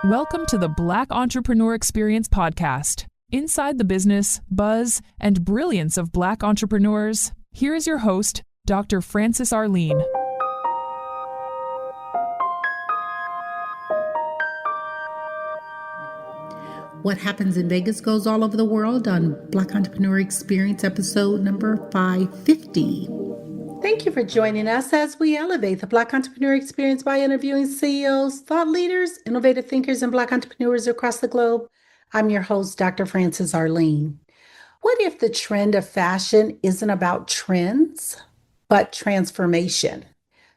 Welcome to the Black Entrepreneur Experience podcast. Inside the business, buzz, and brilliance of Black entrepreneurs, here is your host, Dr. Francis Arlene. What happens in Vegas goes all over the world on Black Entrepreneur Experience episode number 550. Thank you for joining us as we elevate the Black Entrepreneur Experience by interviewing CEOs, thought leaders, innovative thinkers, and Black entrepreneurs across the globe. I'm your host, Dr. Francis Arlene. What if the trend of fashion isn't about trends, but transformation?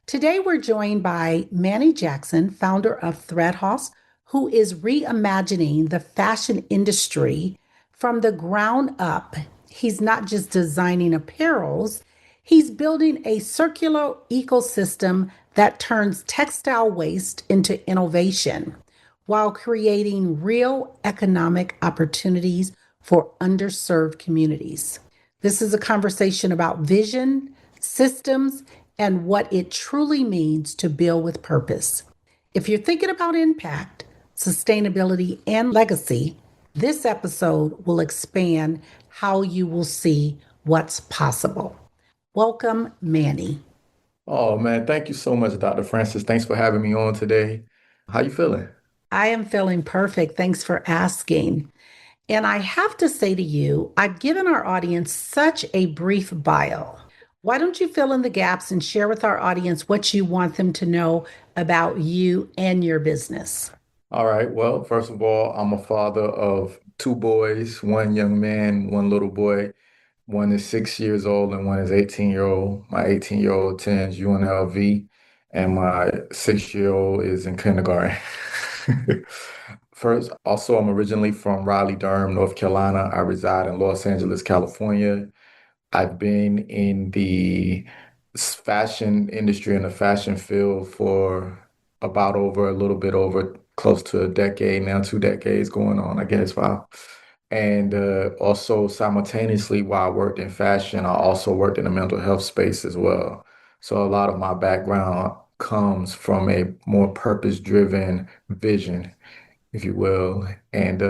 Today, we're joined by Manny Jackson, founder of Thread Haus, who is reimagining the fashion industry from the ground up. He's not just designing apparels, he's building a circular ecosystem that turns textile waste into innovation while creating real economic opportunities for underserved communities. This is a conversation about vision, systems, and what it truly means to build with purpose. If you're thinking about impact, sustainability, and legacy, this episode will expand how you will see what's possible. Welcome, Manny. Oh man, thank you so much, Dr. Francis. Thanks for having me on today. How you feeling? I am feeling perfect. Thanks for asking. And I have to say to you, I've given our audience such a brief bio. Why don't you fill in the gaps and share with our audience what you want them to know about you and your business? All right. Well, first of all, I'm a father of two boys, one young man, one little boy. One is 6 years old and one is 18-year-old. My 18-year-old attends UNLV and my 6-year-old is in kindergarten. First, also, I'm originally from Raleigh-Durham, North Carolina. I reside in Los Angeles, California. I've been in the fashion industry and the fashion field for about over a little bit over close to a decade now, 2 decades going on, I guess. Wow. And also simultaneously, while I worked in fashion, I also worked in the mental health space as well. So a lot of my background comes from a more purpose-driven vision, if you will. And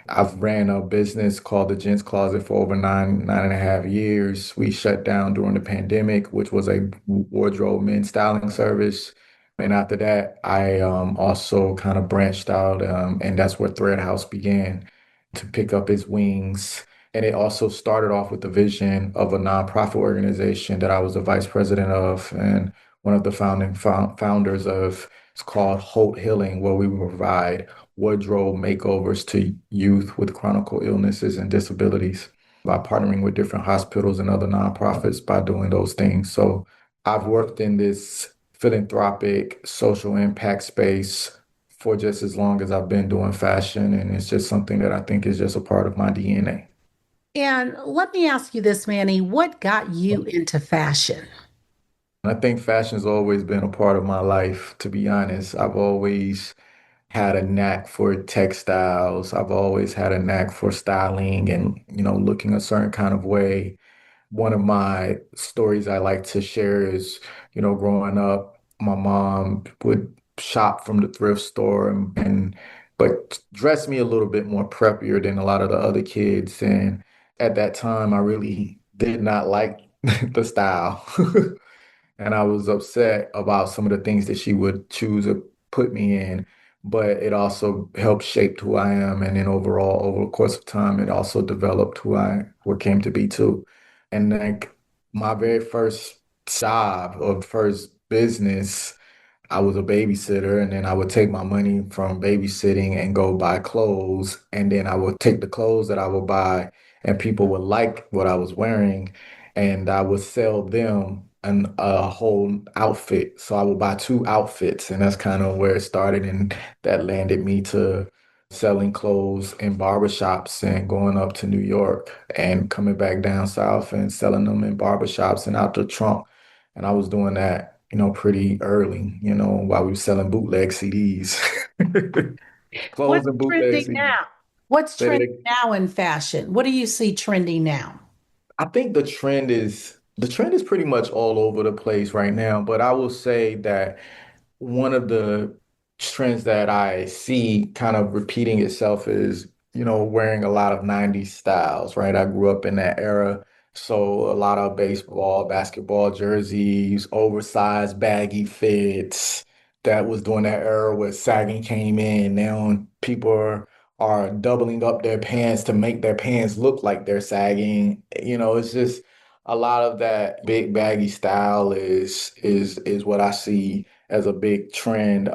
I've ran a business called the Gents Closet for over 9.5 years. We shut down during the pandemic, which was a wardrobe men's styling service. And after that, I also kind of branched out, and that's where Thread Haus began to pick up its wings. And it also started off with the vision of a nonprofit organization that I was the vice president of and one of the founding founders of. It's called Hope Healing, where we provide wardrobe makeovers to youth with chronic illnesses and disabilities by partnering with different hospitals and other nonprofits by doing those things. So I've worked in this philanthropic social impact space for just as long as I've been doing fashion, and it's just something that I think is just a part of my DNA. And let me ask you this, Manny, what got you into fashion? I think fashion's always been a part of my life, to be honest. I've always had a knack for textiles. I've always had a knack for styling and, looking a certain kind of way. One of my stories I like to share is, growing up, my mom would shop from the thrift store but dress me a little bit more preppier than a lot of the other kids. And at that time, I really did not like the style. And I was upset about some of the things that she would choose to put me in, but it also helped shape who I am. And then overall, over the course of time, it also developed what came to be too. And like my very first job or first business, I was a babysitter, and then I would take my money from babysitting and go buy clothes. And then I would take the clothes that I would buy, and people would like what I was wearing, and I would sell them a whole outfit. So I would buy two outfits, and that's kind of where it started. And that landed me to selling clothes in barbershops and going up to New York and coming back down south and selling them in barbershops and out the trunk. And I was doing that, pretty early, while we were selling bootleg CDs. Clothes What's and bootleg trending CDs. now? What's Say that trending again. now in fashion? What do you see trending now? I think the trend is pretty much all over the place right now, but I will say that one of the trends that I see kind of repeating itself is, wearing a lot of 90s styles, right? I grew up in that era. So a lot of baseball, basketball jerseys, oversized baggy fits. That was during that era where sagging came in. Now people are doubling up their pants to make their pants look like they're sagging. It's just a lot of that big baggy style is what I see as a big trend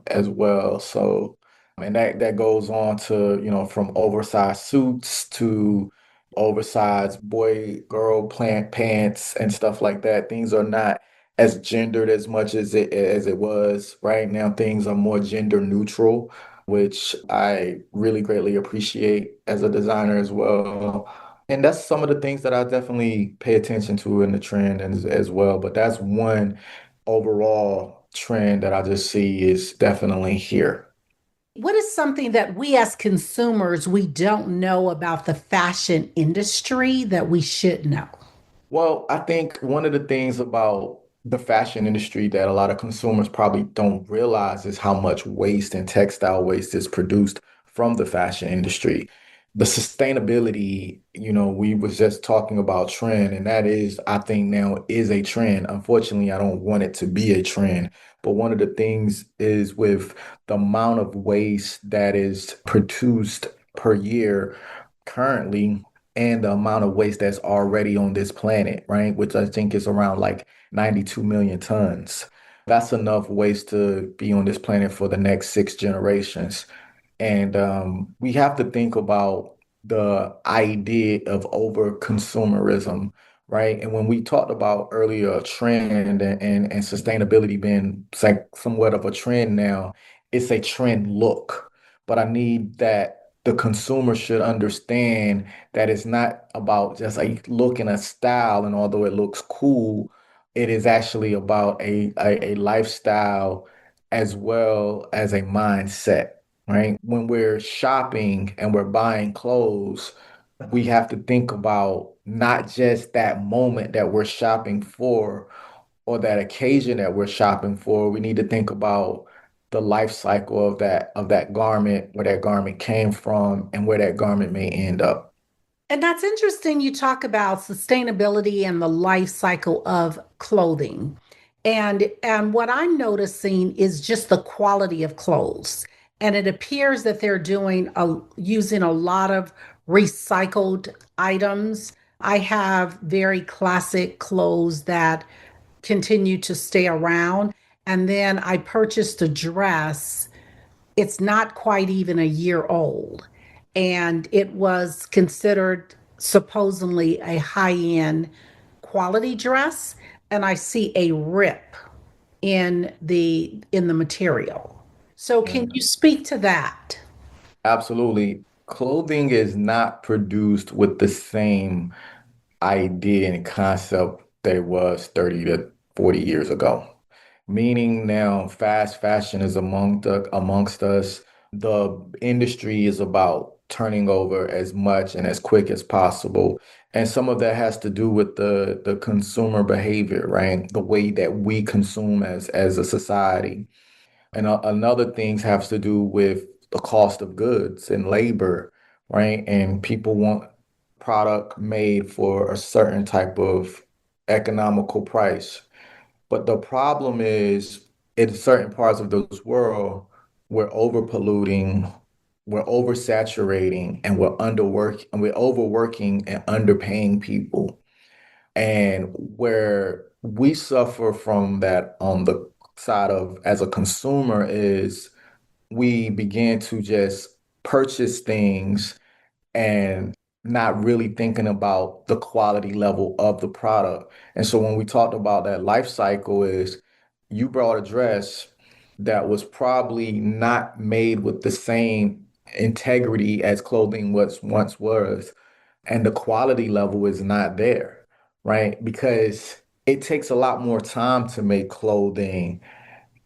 as well. So, and that goes on to, from oversized suits to oversized boy girl plant pants and stuff like that. Things are not as gendered as much as it was. Right now, things are more gender neutral, which I really greatly appreciate as a designer as well. And that's some of the things that I definitely pay attention to in the trend as well. But that's one overall trend that I just see is definitely here. What is something that we as consumers we don't know about the fashion industry that we should know? Well, I think one of the things about the fashion industry that a lot of consumers probably don't realize is how much waste and textile waste is produced from the fashion industry. The sustainability, we was just talking about trend, and that is, I think now is a trend. Unfortunately, I don't want it to be a trend. But one of the things is with the amount of waste that is produced per year currently and the amount of waste that's already on this planet, right? Which I think is around like 92 million tons. That's enough waste to be on this planet for the next 6 generations. And we have to think about the idea of over consumerism, right? And when we talked about earlier a trend and sustainability being like somewhat of a trend now, it's a trend look. But I need that the consumer should understand that it's not about just a look and a style, and although it looks cool, it is actually about a lifestyle as well as a mindset, right? When we're shopping and we're buying clothes, we have to think about not just that moment that we're shopping for or that occasion that we're shopping for. We need to think about the life cycle of that garment, where that garment came from, and where that garment may end up. And that's interesting. You talk about sustainability and the life cycle of clothing. And what I'm noticing is just the quality of clothes. And it appears that they're using a lot of recycled items. I have very classic clothes that continue to stay around. And then I purchased a dress. It's not quite even a year old. And it was considered supposedly a high end quality dress. And I see a rip in the material. So can you speak to that? Absolutely. Clothing is not produced with the same idea and concept that it was 30 to 40 years ago. Meaning now fast fashion is amongst us. The industry is about turning over as much and as quick as possible. And some of that has to do with the consumer behavior, right? The way that we consume as a society. And another things has to do with the cost of goods and labor, right? And people want product made for a certain type of economical price. But the problem is in certain parts of this world, we're overpolluting, we're oversaturating, and we're overworking and underpaying people. And where we suffer from that on the side of as a consumer is we begin to just purchase things and not really thinking about the quality level of the product. And so when we talked about that life cycle is you brought a dress that was probably not made with the same integrity as clothing once was, and the quality level is not there, right? Because it takes a lot more time to make clothing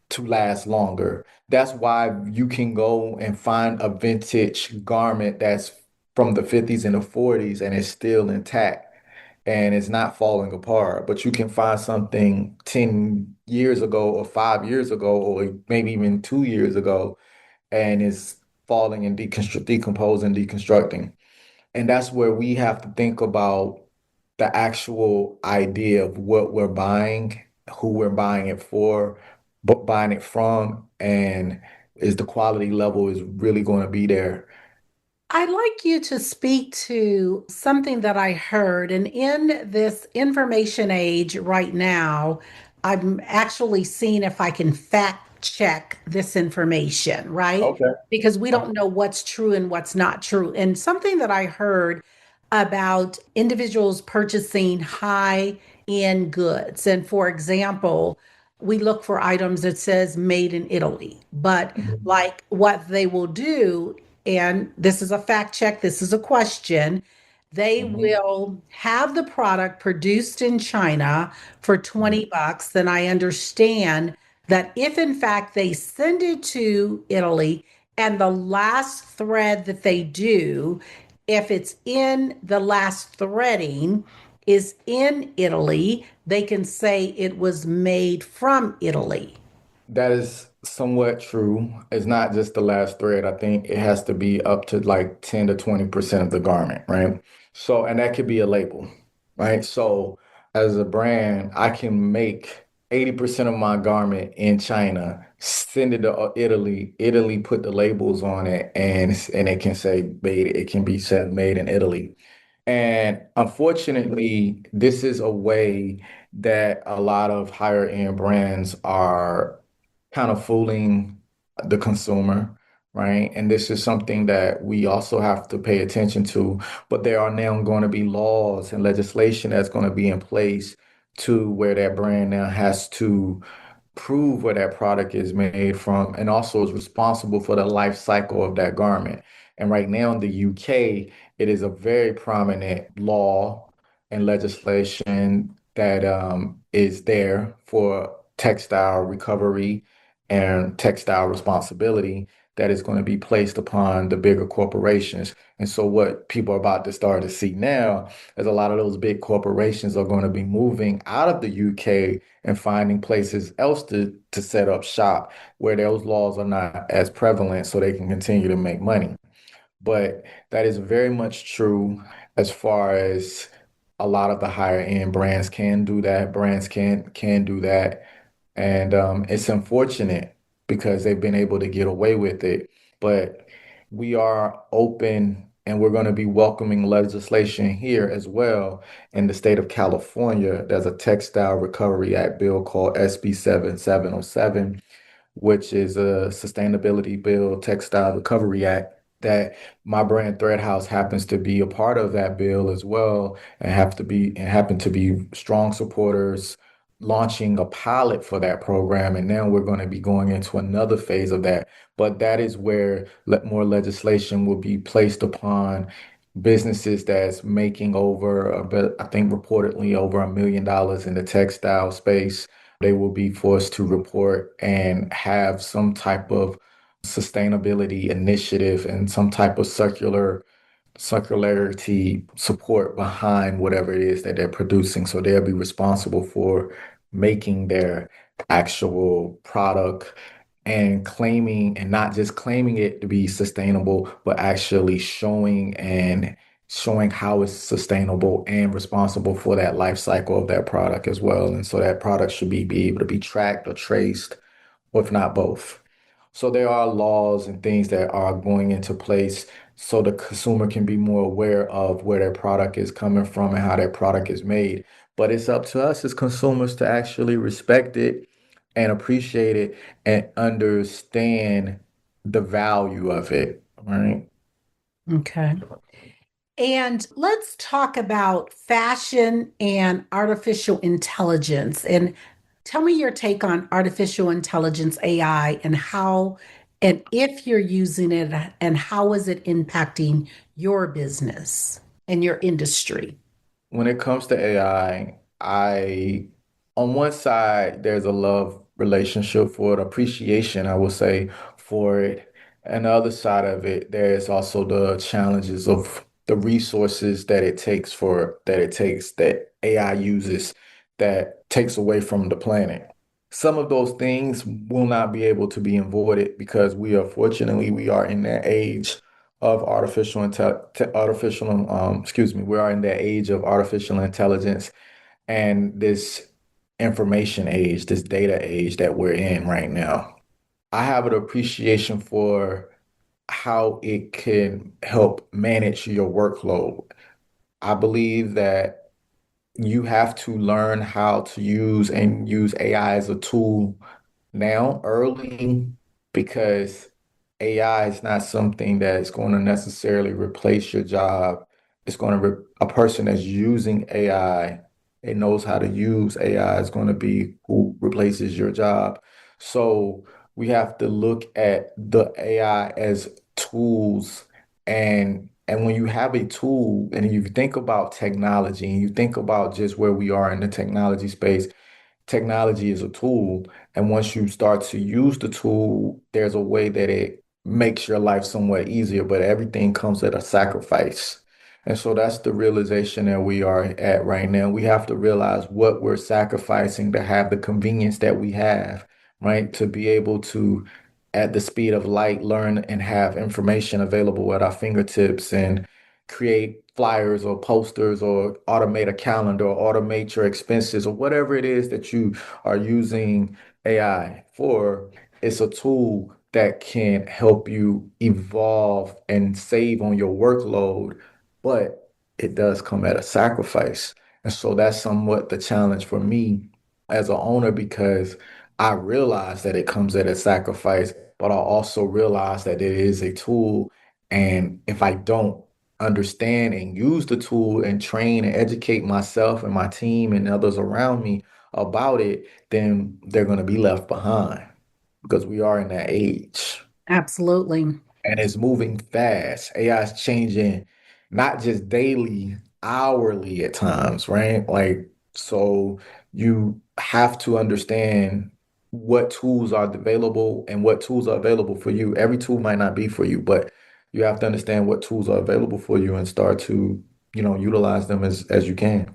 to last longer. That's why you can go and find a vintage garment that's from the 50s and the 40s and it's still intact and it's not falling apart. But you can find something 10 years ago or 5 years ago or maybe even 2 years ago and is falling and decomposing, deconstructing. And that's where we have to think about the actual idea of what we're buying, who we're buying it for, but buying it from, and is the quality level is really going to be there. I'd like you to speak to something that I heard. And in this information age right now, I'm actually seeing if I can fact check this information, right? Okay. Because we don't know what's true and what's not true. And something that I heard about individuals purchasing high end goods. And for example, we look for items that says made in Italy, but Mhm. like what they will do, and this is a fact check, this is a question. They Mhm. will have the product produced in China for Mhm. 20 bucks. Then I understand that if in fact they send it to Italy and the last thread that they do, if it's in the last threading is in Italy, they can say it was made from Italy. That is somewhat true. It's not just the last thread. I think it has to be up to like 10 to 20% of the garment, right? So, and that could be a label, right? So, as a brand, I can make 80% of my garment in China, send it to Italy. Italy put the labels on it, and it can say made. It can be said made in Italy. And unfortunately, this is a way that a lot of higher end brands are kind of fooling the consumer, right? And this is something that we also have to pay attention to. But there are now going to be laws and legislation that's going to be in place to where that brand now has to prove where that product is made from and also is responsible for the life cycle of that garment. And right now in the UK, it is a very prominent law and legislation that is there for textile recovery and textile responsibility that is going to be placed upon the bigger corporations. And so what people are about to start to see now is a lot of those big corporations are going to be moving out of the UK and finding places else to set up shop where those laws are not as prevalent so they can continue to make money. But that is very much true as far as a lot of the higher end brands can do that. Brands can do that. And it's unfortunate because they've been able to get away with it. But we are open and we're going to be welcoming legislation here as well. In the state of California, there's a Textile Recovery Act bill called SB 7707, which is a sustainability bill, Textile Recovery Act, that my brand Thread Haus happens to be a part of that bill as well, and happen to be strong supporters launching a pilot for that program. And now we're going to be going into another phase of that. But that is where more legislation will be placed upon businesses that's making over, I think reportedly over $1 million in the textile space. They will be forced to report and have some type of sustainability initiative and some type of circularity support behind whatever it is that they're producing. So they'll be responsible for making their actual product and claiming and not just claiming it to be sustainable, but actually showing how it's sustainable and responsible for that life cycle of that product as well. And so that product should be able to be tracked or traced, or if not both. So there are laws and things that are going into place so the consumer can be more aware of where their product is coming from and how their product is made. But it's up to us as consumers to actually respect it and appreciate it and understand the value of it, right? Okay. And let's talk about fashion and artificial intelligence. And tell me your take on artificial intelligence, AI, and how, and if you're using it, and how is it impacting your business and your industry? When it comes to on one side, there's a love relationship for it, appreciation, I would say, for it. And the other side of it, there's also the challenges of the resources that AI uses that takes away from the planet. some of those things will not be able to be avoided because we are in that age of we are in that age of artificial intelligence and this information age, this data age that we're in right now. I have an appreciation for how it can help manage your workload. I believe that you have to learn how to use AI as a tool now early because AI is not something that is going to necessarily replace your job. It's going to a person that's using AI and knows how to use AI is going to be who replaces your job. So we have to look at the AI as tools and when you have a tool and you think about technology and you think about just where we are in the technology space, technology is a tool. And once you start to use the tool, there's a way that it makes your life somewhat easier, but everything comes at a sacrifice. And so that's the realization that we are at right now. We have to realize what we're sacrificing to have the convenience that we have, right? To be able to, at the speed of light, learn and have information available at our fingertips and create flyers or posters or automate a calendar or automate your expenses or whatever it is that you are using AI for. It's a tool that can help you evolve and save on your workload, but it does come at a sacrifice. And so that's somewhat the challenge for me as an owner because I realize that it comes at a sacrifice, but I also realize that it is a tool. And if I don't understand and use the tool and train and educate myself and my team and others around me about it, then they're going to be left behind because we are in that age Absolutely. and it's moving fast. AI is changing not just daily, hourly at times, right? Like, so you have to understand what tools are available and what tools are available for you. Every tool might not be for you, but you have to understand what tools are available for you and start to, utilize them as you can.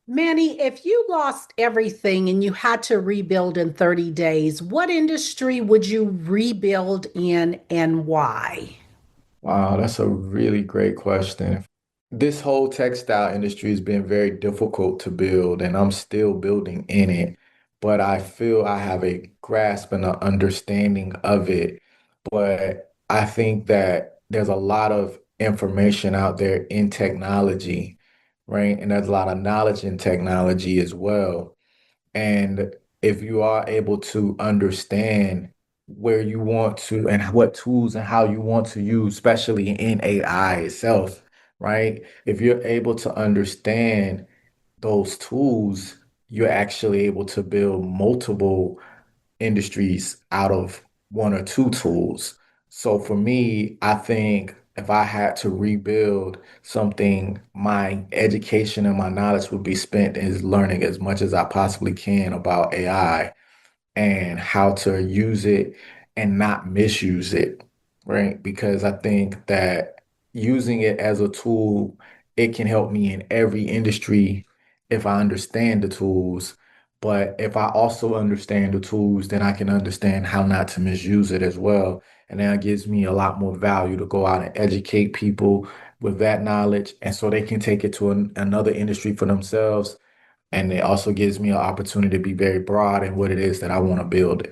Manny, if you lost everything and you had to rebuild in 30 days, what industry would you rebuild in and why? Wow, that's a really great question. This whole textile industry has been very difficult to build, and I'm still building in it, but I feel I have a grasp and an understanding of it. But I think that there's a lot of information out there in technology, right? And there's a lot of knowledge in technology as well. And if you are able to understand where you want to and what tools and how you want to use, especially in AI itself, right? If you're able to understand those tools, you're actually able to build multiple industries out of one or two tools. So for me, I think if I had to rebuild something, my education and my knowledge would be spent is learning as much as I possibly can about AI and how to use it and not misuse it, right? Because I think that using it as a tool, it can help me in every industry if I understand the tools. But if I also understand the tools, then I can understand how not to misuse it as well. And that gives me a lot more value to go out and educate people with that knowledge. And so they can take it to another industry for themselves and it also gives me an opportunity to be very broad in what it is that I want to build.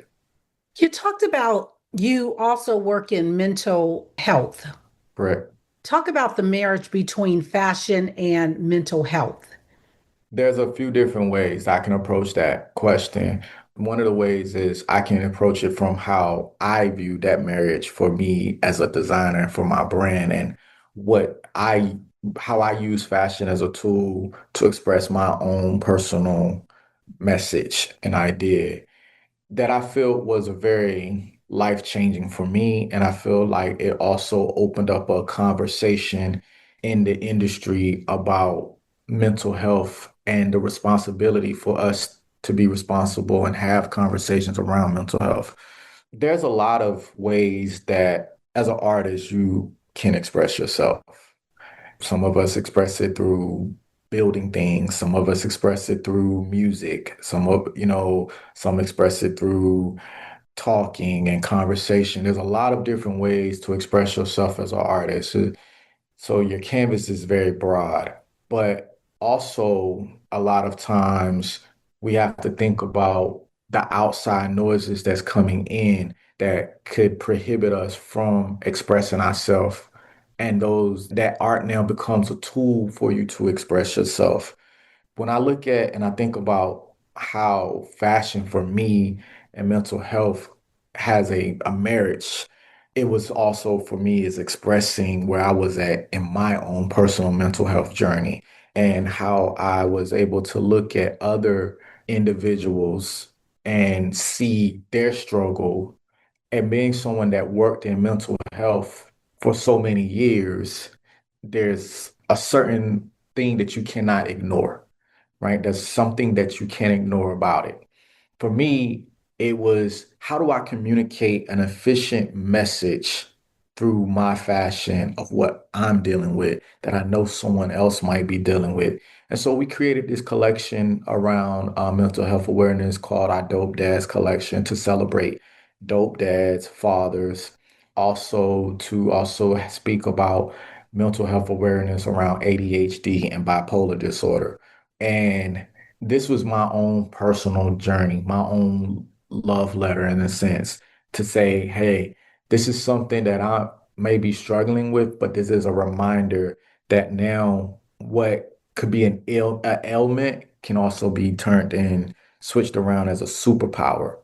You talked about you also work in mental health. Correct. Talk about the marriage between fashion and mental health. There's a few different ways I can approach that question. One of the ways is I can approach it from how I view that marriage for me as a designer for my brand and what I how I use fashion as a tool to express my own personal message and idea that I feel was very life-changing for me. And I feel like it also opened up a conversation in the industry about mental health and the responsibility for us to be responsible and have conversations around mental health. There's a lot of ways that as an artist you can express yourself. Some of us express it through building things. Some of us express it through music. Some express it through talking and conversation. There's a lot of different ways to express yourself as an artist. So your canvas is very broad, but also a lot of times we have to think about the outside noises that's coming in that could prohibit us from expressing ourselves. And those that art now becomes a tool for you to express yourself. When I look at and I think about how fashion for me and mental health has a marriage, it was also for me is expressing where I was at in my own personal mental health journey and how I was able to look at other individuals and see their struggle, and being someone that worked in mental health for so many years, there's a certain thing that you cannot ignore, right? There's something that you can't ignore about it. For me, it was how do I communicate an efficient message through my fashion of what I'm dealing with that I know someone else might be dealing with. And so we created this collection around mental health awareness called our Dope Dads collection to celebrate dope dads, fathers, also to also speak about mental health awareness around ADHD and bipolar disorder. And this was my own personal journey, my own love letter in a sense, to say, hey, this is something that I may be struggling with, but this is a reminder that now what could be a ailment can also be turned in, switched around as a superpower.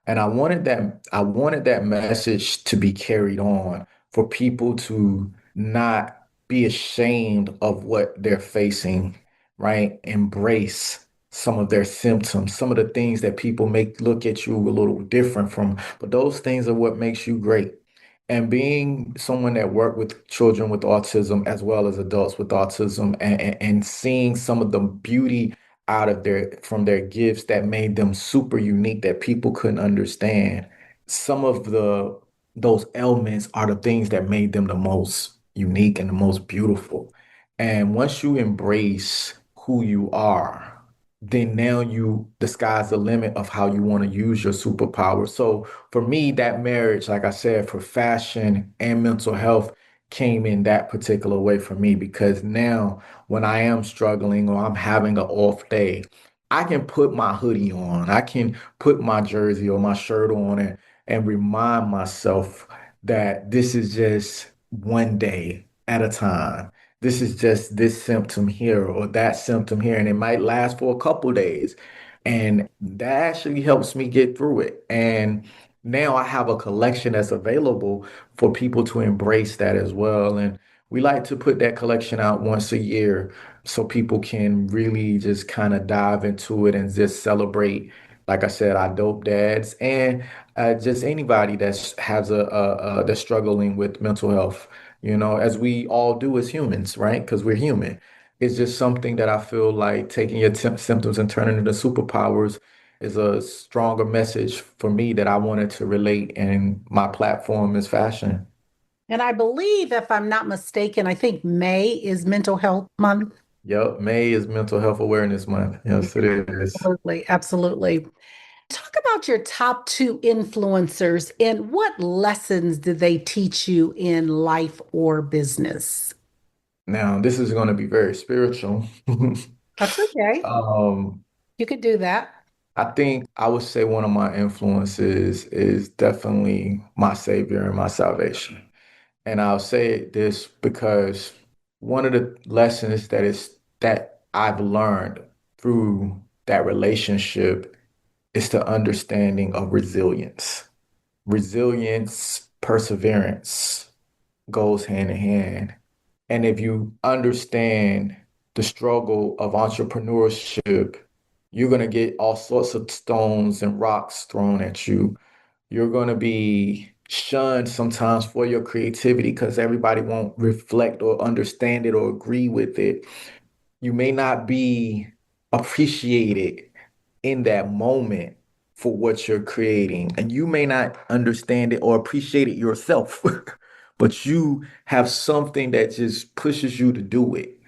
And I wanted that message to be carried on for people to not be ashamed of what they're facing, right? Embrace some of their symptoms, some of the things that people make look at you a little different from, but those things are what makes you great. And being someone that worked with children with autism as well as adults with autism and seeing some of the beauty out of their from their gifts that made them super unique that people couldn't understand. Some of the those elements are the things that made them the most unique and the most beautiful. And once you embrace who you are, then now the sky's the limit of how you want to use your superpower. So for me, that marriage, like I said, for fashion and mental health came in that particular way for me because now when I am struggling or I'm having an off day, I can put my hoodie on, I can put my jersey or my shirt on and remind myself that this is just one day at a time. This is just this symptom here or that symptom here, and it might last for a couple days. And that actually helps me get through it. And now I have a collection that's available for people to embrace that as well. And we like to put that collection out once a year so people can really just kind of dive into it and just celebrate, like I said, our dope dads and just anybody that's struggling with mental health, as we all do as humans, right? Because we're human. It's just something that I feel like taking your symptoms and turning into superpowers is a stronger message for me that I wanted to relate, and my platform is fashion. And I believe, if I'm not mistaken, I think May is Mental Health Month. Yep, May is Mental Health Awareness Month. Yes, it is. Absolutely, absolutely. Talk about your top two influencers and what lessons did they teach you in life or business? Now, this is going to be very spiritual. That's okay. Um, You could do that. I think I would say one of my influences is definitely my savior and my salvation. And I'll say this because one of the lessons that I've learned through that relationship is the understanding of resilience. Resilience, perseverance goes hand in hand. And if you understand the struggle of entrepreneurship, you're going to get all sorts of stones and rocks thrown at you. You're going to be shunned sometimes for your creativity because everybody won't reflect or understand it or agree with it. You may not be appreciated in that moment for what you're creating, and you may not understand it or appreciate it yourself, but you have something that just pushes you to do it.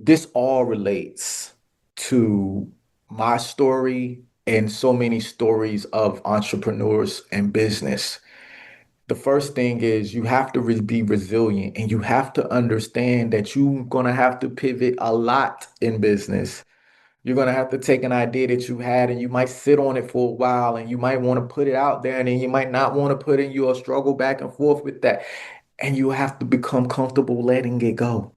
this all relates to my story and so many stories of entrepreneurs and business. The first thing is you have to be resilient and you have to understand that you're going to have to pivot a lot in business. You're going to have to take an idea that you had and you might sit on it for a while and you might want to put it out there and then you might not want to put in. You'll struggle back and forth with that. And you have to become comfortable letting it go.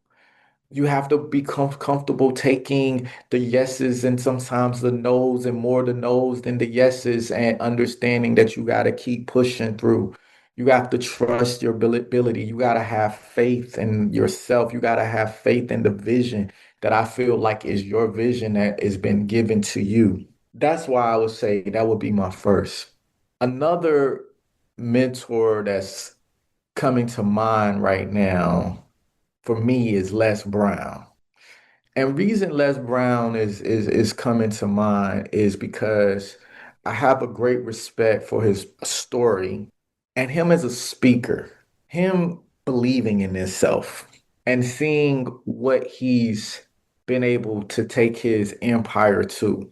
You have to be comfortable taking the yeses and sometimes the no's and more the no's than the yeses and understanding that you got to keep pushing through. You have to trust your ability. You got to have faith in yourself. You got to have faith in the vision that I feel like is your vision that has been given to you. That's why I would say that would be my first. Another mentor that's coming to mind right now for me is Les Brown. And reason Les Brown is coming to mind is because I have a great respect for his story and him as a speaker, him believing in himself and seeing what he's been able to take his empire to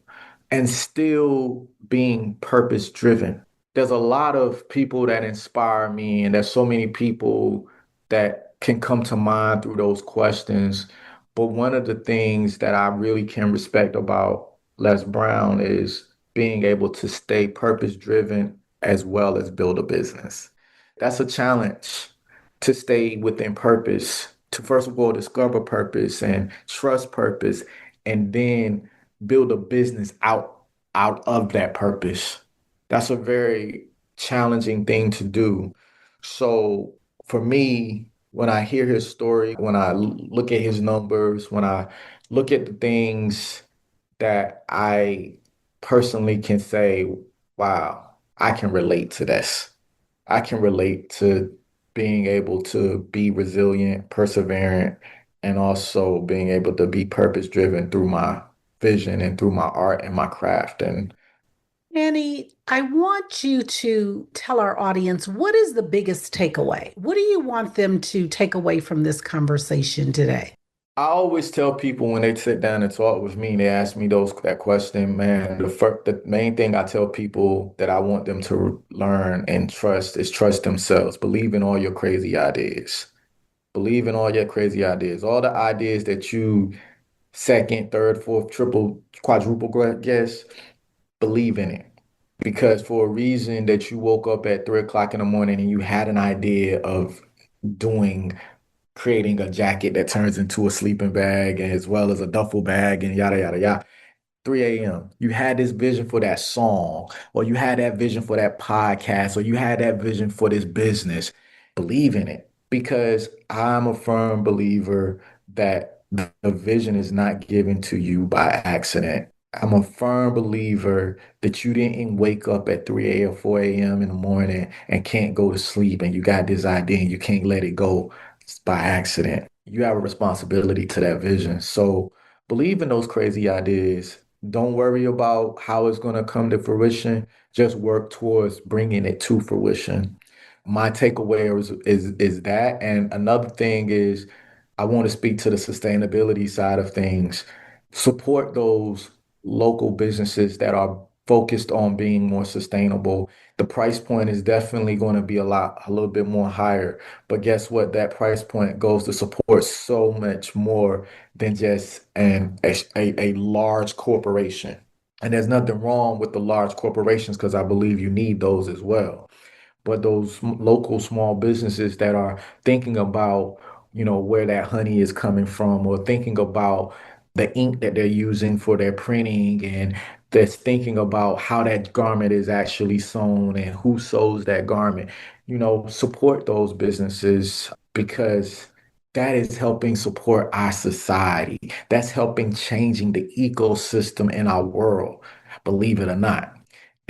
and still being purpose driven. There's a lot of people that inspire me, and there's so many people that can come to mind through those questions. But one of the things that I really can respect about Les Brown is being able to stay purpose driven as well as build a business. That's a challenge to stay within purpose, to first of all discover purpose and trust purpose, and then build a business out of that purpose. That's a very challenging thing to do. So for me, when I hear his story, when I look at his numbers, when I look at the things that I personally can say, wow, I can relate to this. I can relate to being able to be resilient, perseverant, and also being able to be purpose driven through my vision and through my art and my craft. And Annie, I want you to tell our audience what is the biggest takeaway? What do you want them to take away from this conversation today? I always tell people when they sit down and talk with me, they ask me that question, man. The main thing I tell people that I want them to learn and trust is trust themselves. Believe in all your crazy ideas. Believe in all your crazy ideas. All the ideas that you second, third, fourth, triple, quadruple guess, believe in it. Because for a reason that you woke up at 3 o'clock in the morning and you had an idea of doing creating a jacket that turns into a sleeping bag as well as a duffel bag and yada yada yada. 3 a.m. You had this vision for that song, or you had that vision for that podcast, or you had that vision for this business. Believe in it because I'm a firm believer that the vision is not given to you by accident. I'm a firm believer that you didn't wake up at 3 a.m. or 4 a.m. in the morning and can't go to sleep and you got this idea and you can't let it go by accident. You have a responsibility to that vision. So believe in those crazy ideas. Don't worry about how it's going to come to fruition. Just work towards bringing it to fruition. My takeaway is that. And another thing is, I want to speak to the sustainability side of things. Support those local businesses that are focused on being more sustainable. The price point is definitely going to be a little bit more higher. But guess what? That price point goes to support so much more than just a large corporation. And there's nothing wrong with the large corporations because I believe you need those as well. But those local small businesses that are thinking about, where that honey is coming from, or thinking about the ink that they're using for their printing, and that's thinking about how that garment is actually sewn and who sews that garment, support those businesses because that is helping support our society. That's helping changing the ecosystem in our world, believe it or not.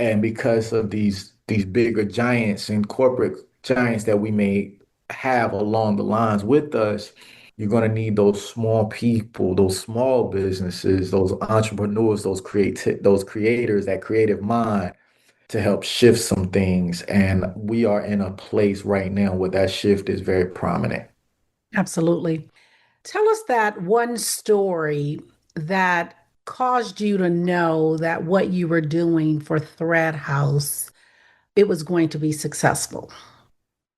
And because of these bigger giants and corporate giants that we may have along the lines with us, you're going to need those small people, those small businesses, those entrepreneurs, those creators, that creative mind to help shift some things. And we are in a place right now where that shift is very prominent. Absolutely. Tell us that one story that caused you to know that what you were doing for Thread House, it was going to be successful.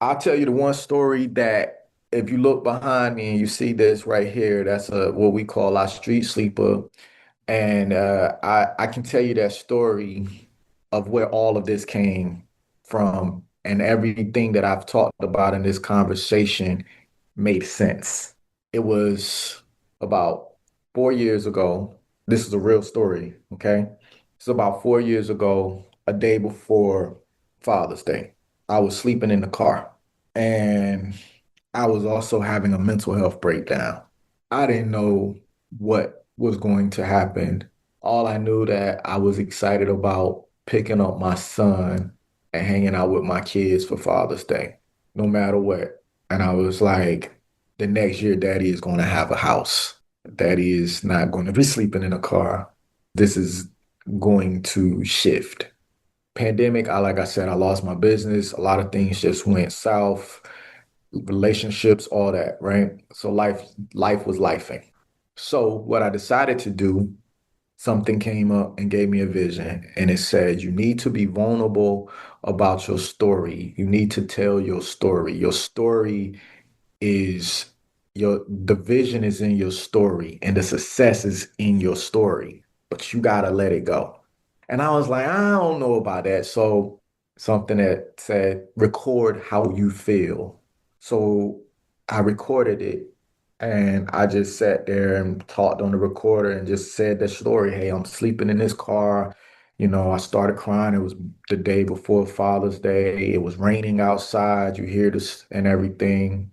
I'll tell you the one story that if you look behind me and you see this right here, that's what we call our street sleeper. And I can tell you that story of where all of this came from, and everything that I've talked about in this conversation made sense. It was about 4 years ago. This is a real story, okay? It's about 4 years ago, a day before Father's Day. I was sleeping in the car and I was also having a mental health breakdown. I didn't know what was going to happen. All I knew that I was excited about picking up my son and hanging out with my kids for Father's Day, no matter what. And I was like, the next year, Daddy is going to have a house. Daddy is not going to be sleeping in a car. This is going to shift. Pandemic, like I said, I lost my business. A lot of things just went south, relationships, all that, right? So life was lifing. So what I decided to do, something came up and gave me a vision, and it said, you need to be vulnerable about your story. You need to tell your story. Your story is the vision is in your story and the success is in your story, but you gotta let it go. And I was like, I don't know about that. So something that said, record how you feel. So I recorded it and I just sat there and talked on the recorder and just said the story. Hey, I'm sleeping in this car. I started crying. It was the day before Father's Day. It was raining outside. You hear this and everything.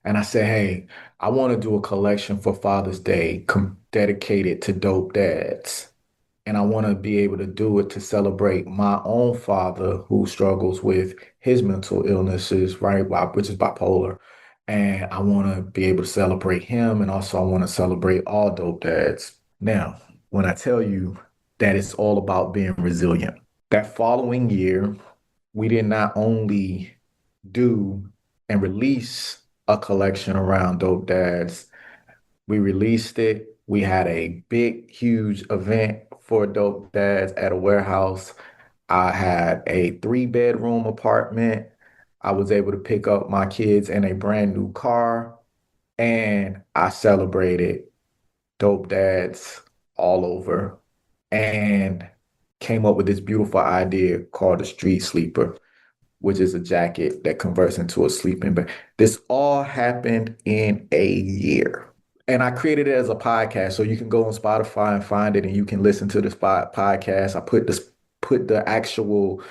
And I said, hey, I want to do a collection for Father's Day dedicated to dope dads. And I want to be able to do it to celebrate my own father who struggles with his mental illnesses, right? Which is bipolar. And I want to be able to celebrate him. And also, I want to celebrate all dope dads. Now, when I tell you that it's all about being resilient, that following year, we did not only do and release a collection around dope dads. We released it. We had a big, huge event for dope dads at a warehouse. I had a 3 bedroom apartment. I was able to pick up my kids in a brand new car, and I celebrated dope dads all over and came up with this beautiful idea called the Street Sleeper, which is a jacket that converts into a sleeping bag. This all happened in a year. And I created it as a podcast. So you can go on Spotify and find it and you can listen to this podcast. I put the actual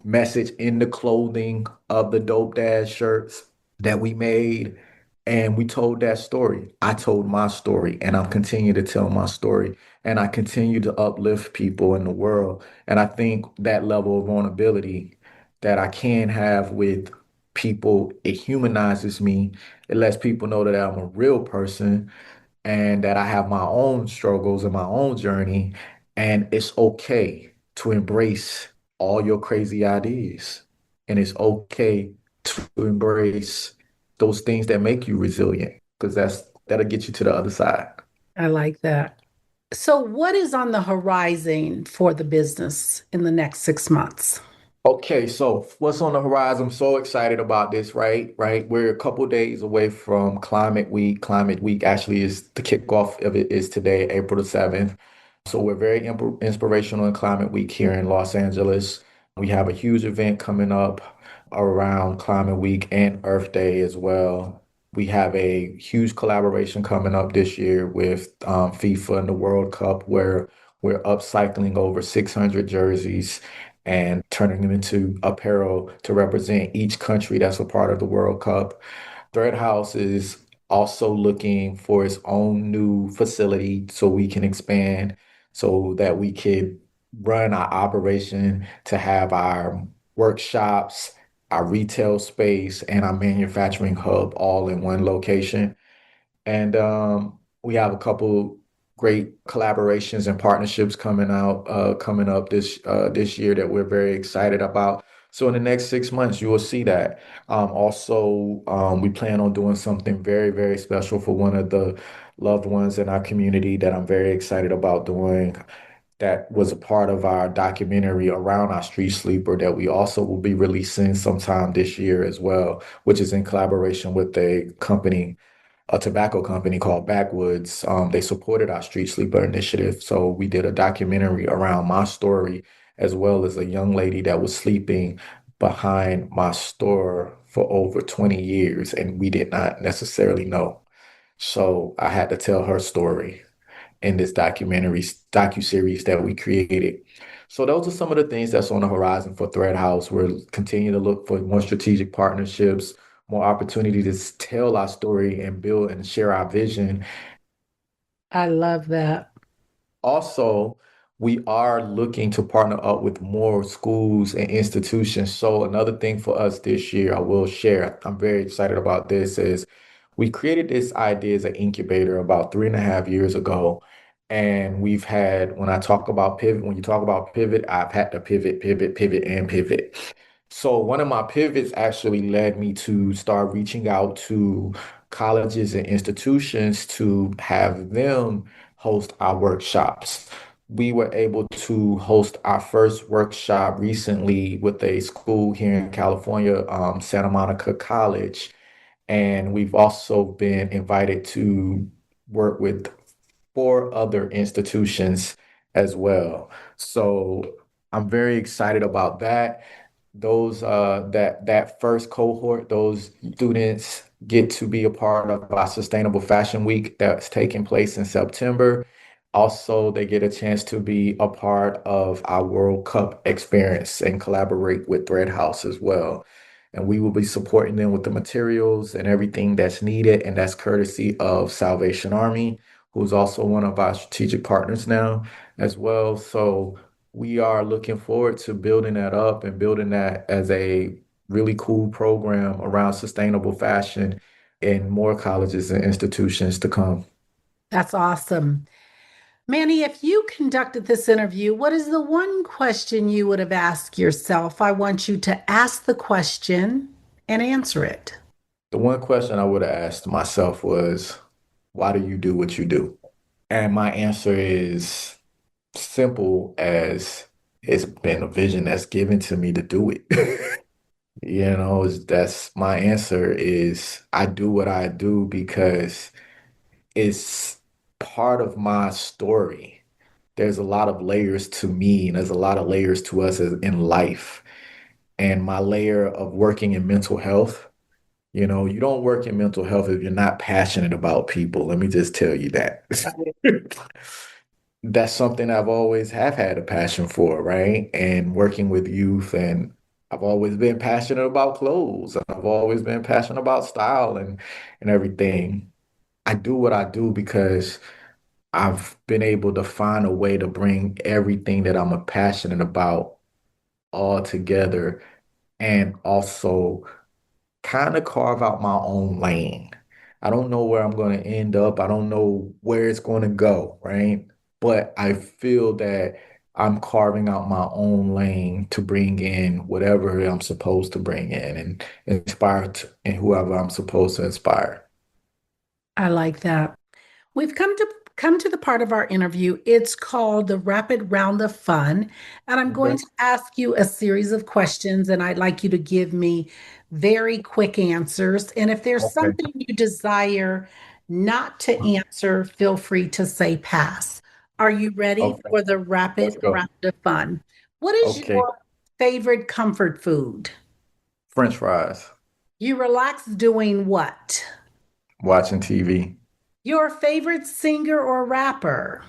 message in the clothing of the Dope Dad shirts that we made. And we told that story. I told my story and I'll continue to tell my story. And I continue to uplift people in the world. And I think that level of vulnerability that I can have with people, it humanizes me. It lets people know that I'm a real person and that I have my own struggles and my own journey. And it's okay to embrace all your crazy ideas. And it's okay to embrace those things that make you resilient, because that'll get you to the other side. I like that. So, what is on the horizon for the business in the next 6 months? Okay, so what's on the horizon? I'm so excited about this, right? Right. We're a couple days away from Climate Week. Climate Week actually is the kickoff of it is today, April the 7th. So we're very inspirational in Climate Week here in Los Angeles. We have a huge event coming up around Climate Week and Earth Day as well. We have a huge collaboration coming up this year with FIFA and the World Cup, where we're upcycling over 600 jerseys and turning them into apparel to represent each country that's a part of the World Cup. Thread Haus is also looking for its own new facility so we can expand, so that we could run our operation to have our workshops, our retail space, and our manufacturing hub all in one location. And we have a couple great collaborations and partnerships coming up this year that we're very excited about. So in the next 6 months, you will see that. Also, we plan on doing something very, very special for one of the loved ones in our community that I'm very excited about doing. That was a part of our documentary around our street sleeper that we also will be releasing sometime this year as well, which is in collaboration with a tobacco company called Backwoods. They supported our street sleeper initiative. So we did a documentary around my story, as well as a young lady that was sleeping behind my store for over 20 years, and we did not necessarily know. So I had to tell her story in this docu-series that we created. So those are some of the things that's on the horizon for Thread House. We're continuing to look for more strategic partnerships, more opportunity to tell our story and build and share our vision. I love that. Also, we are looking to partner up with more schools and institutions. So another thing for us this year, I will share, I'm very excited about this, is we created this idea as an incubator about 3.5 years ago. And we've had, when I talk about pivot, when you talk about pivot, I've had to pivot, pivot, pivot, and pivot. So one of my pivots actually led me to start reaching out to colleges and institutions to have them host our workshops. We were able to host our first workshop recently with a school here in California, Santa Monica College. And we've also been invited to work with four other institutions as well. So I'm very excited about that. That first cohort, those students get to be a part of our Sustainable Fashion Week that's taking place in September. Also, they get a chance to be a part of our World Cup experience and collaborate with Thread Haus as well. And we will be supporting them with the materials and everything that's needed, and that's courtesy of Salvation Army, who's also one of our strategic partners now as well. So we are looking forward to building that up and building that as a really cool program around sustainable fashion in more colleges and institutions to come. That's awesome. Manny, if you conducted this interview, what is the one question you would have asked yourself? I want you to ask the question and answer it. The one question I would have asked myself was, why do you do what you do? And my answer is simple as it's been a vision that's given to me to do it. That's my answer is I do what I do because it's part of my story. There's a lot of layers to me, and there's a lot of layers to us in life. And my layer of working in mental health, you don't work in mental health if you're not passionate about people. Let me just tell you that. That's something I've always have had a passion for, right? And working with youth, and I've always been passionate about clothes. I've always been passionate about style and everything. I do what I do because I've been able to find a way to bring everything that I'm passionate about all together and also kind of carve out my own lane. I don't know where I'm going to end up. I don't know where it's going to go, right? But I feel that I'm carving out my own lane to bring in whatever I'm supposed to bring in and and whoever I'm supposed to inspire. I like that. We've come to the part of our interview. It's called the rapid round of fun, and I'm going Okay. to ask you a series of questions, and I'd like you to give me very quick answers. And if there's Okay. something you desire not to answer, feel free to say pass. Are you ready Okay. for the Let's rapid go. round of fun? What is Okay. your favorite comfort food? French fries. You relax doing what? Watching TV. Your favorite singer or rapper?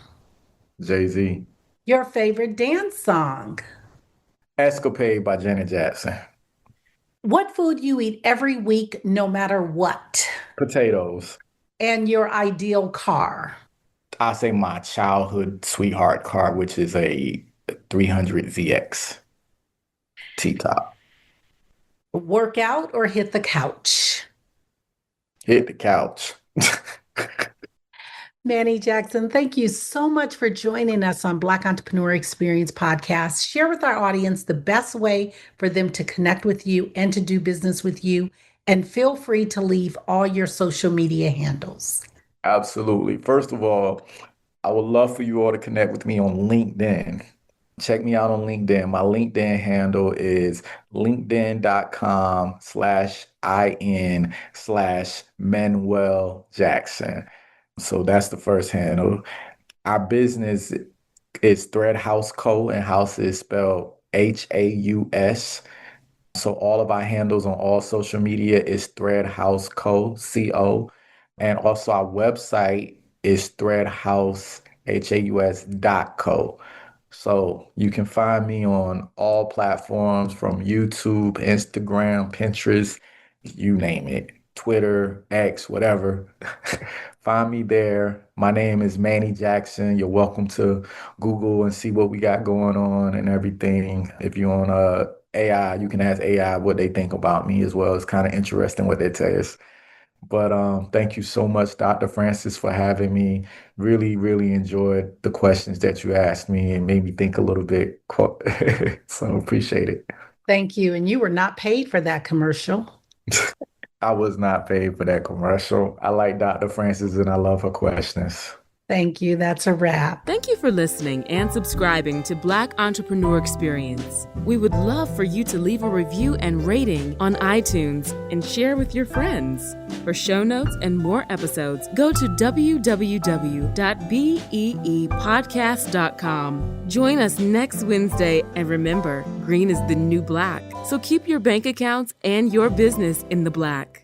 Jay-Z. Your favorite dance song? Escapade by Janet Jackson. What food you eat every week, no matter what? Potatoes. And your ideal car? I say my childhood sweetheart car, which is a 300 ZX T-top. Work out or hit the couch? Hit the couch. Manny Jackson, thank you so much for joining us on Black Entrepreneur Experience Podcast. Share with our audience the best way for them to connect with you and to do business with you. And feel free to leave all your social media handles. Absolutely. First of all, I would love for you all to connect with me on LinkedIn. Check me out on LinkedIn. My LinkedIn handle is linkedin.com/IN/Manuel Jackson. So that's the first handle. Our business is Thread Haus Co. and house is spelled Haus. So all of our handles on all social media is Thread Haus Co. Co. And also our website is threadhaus.co. So you can find me on all platforms from YouTube, Instagram, Pinterest, you name it, Twitter, X, whatever. Find me there. My name is Manny Jackson. You're welcome to Google and see what we got going on and everything. If you're on AI, you can ask AI what they think about me as well. It's kind of interesting what they tell us. But thank you so much, Dr. Francis, for having me. Really, really enjoyed the questions that you asked me and made me think a little bit. So appreciate it. Thank you. And you were not paid for that commercial. I was not paid for that commercial. I like Dr. Francis and I love her questions. Thank you. That's a wrap. Thank you for listening and subscribing to Black Entrepreneur Experience. We would love for you to leave a review and rating on iTunes and share with your friends. For show notes and more episodes, go to www.beepodcast.com. Join us next Wednesday, and remember, green is the new black. So keep your bank accounts and your business in the black.